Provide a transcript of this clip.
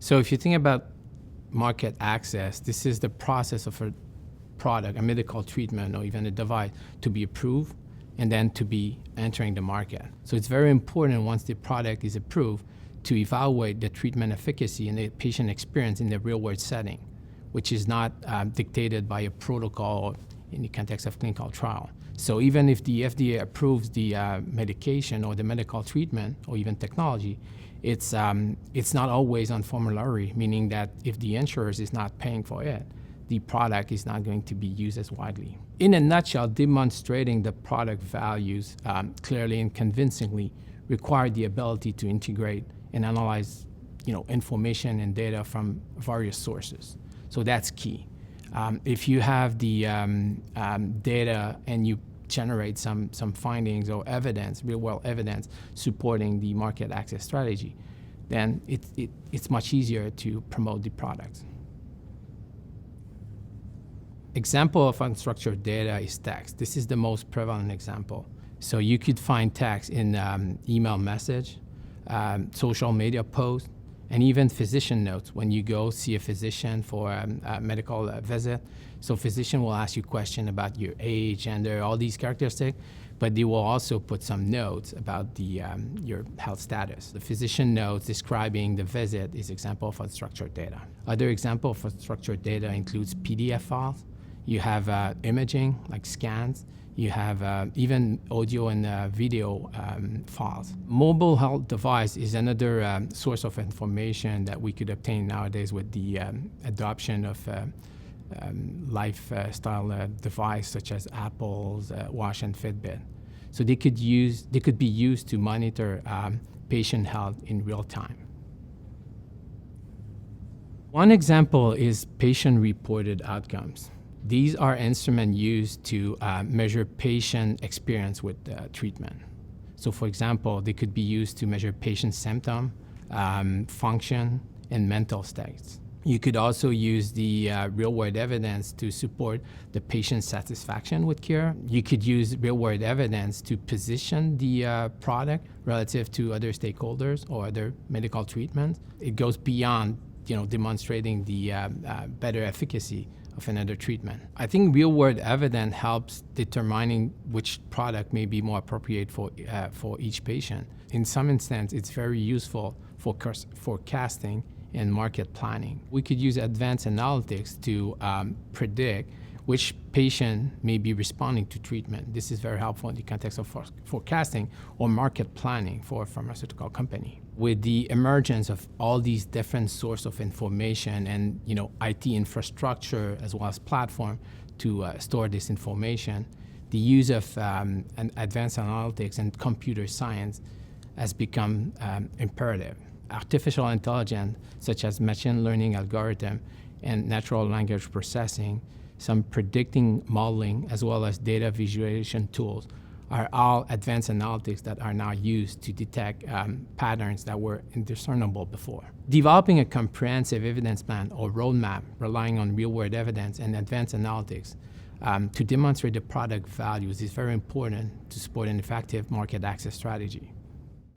So if you think about market access, this is the process of a product, a medical treatment, or even a device to be approved and then to be entering the market. So it's very important once the product is approved to evaluate the treatment efficacy and the patient experience in the real-world setting, which is not dictated by a protocol in the context of clinical trial. So even if the FDA approves the medication or the medical treatment or even technology, it's not always on formulary, meaning that if the insurers is not paying for it, the product is not going to be used as widely. In a nutshell, demonstrating the product values clearly and convincingly require the ability to integrate and analyze information and data from various sources. So that's key. If you have the data and you generate some findings or evidence, real-world evidence supporting the market access strategy, then it's much easier to promote the product. Example of unstructured data is text. This is the most prevalent example. So you could find text in email message, social media posts, and even physician notes when you go see a physician for a medical visit. So physician will ask you questions about your age, gender, all these characteristics, but they will also put some notes about your health status. The physician notes describing the visit is example of unstructured data. Other example of unstructured data includes PDF files. You have imaging, like scans. You have even audio and video files. Mobile health device is another source of information that we could obtain nowadays with the adoption of lifestyle device such as Apple's Watch and Fitbit. So they could be used to monitor patient health in real time. One example is patient-reported outcomes. These are instruments used to measure patient experience with treatment. So for example, they could be used to measure patient symptom, function, and mental states. You could also use the real-world evidence to support the patient satisfaction with care. You could use real-world evidence to position the product relative to other stakeholders or other medical treatments. It goes beyond demonstrating the better efficacy of another treatment. I think real-world evidence helps determining which product may be more appropriate for each patient. In some instances, it's very useful for forecasting and market planning. We could use advanced analytics to predict which patient may be responding to treatment. This is very helpful in the context of forecasting or market planning for a pharmaceutical company. With the emergence of all these different sources of information and IT infrastructure as well as platform to store this information, the use of advanced analytics and computer science has become imperative. Artificial intelligence, such as machine learning algorithm and natural language processing, some predicting modeling, as well as data visualization tools, are all advanced analytics that are now used to detect patterns that were indiscernible before. Developing a comprehensive evidence plan or roadmap relying on real-world evidence and advanced analytics to demonstrate the product values is very important to support an effective market access strategy.